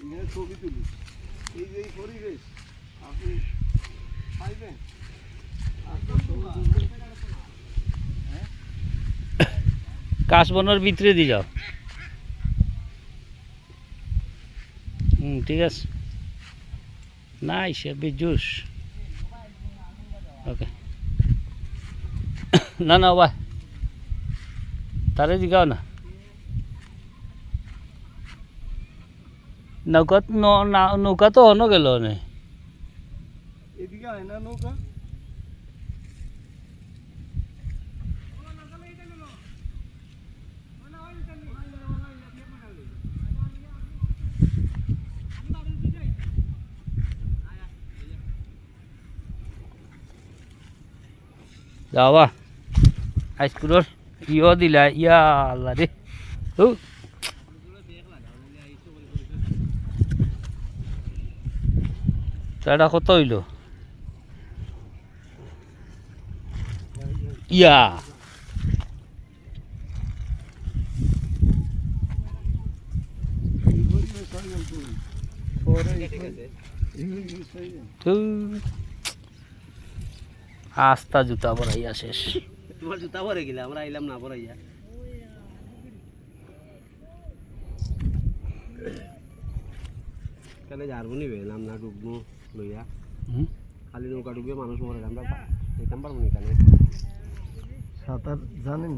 এখানে ছবি তুলি এই যে পরিবেশ আপনি পাইবেন কাশবনের ভিতরে দিয়ে যাও। ঠিক আছে, নাইস জুস। ওকে, না না ভাই তারে জিগাও না। নৌকা তো হনো গেল নে এদিকে আয় না নৌকা যাওয়া হাইস্কুলের ইও দিলা ইয়া আল্লাহ রে। এটা কত হইল ইয়া আস্তা জুতা পরাইয়া শেষ। তোমার জুতা পরে গেলে আমরা আইলাম না পরাইয়া। তাহলে যারবো নিবে নাম না ডুববো লইয়া খালি নৌকা ডুববে মানুষ মরে আমরা যেতাম পারবো নি। সাঁতার জানেন?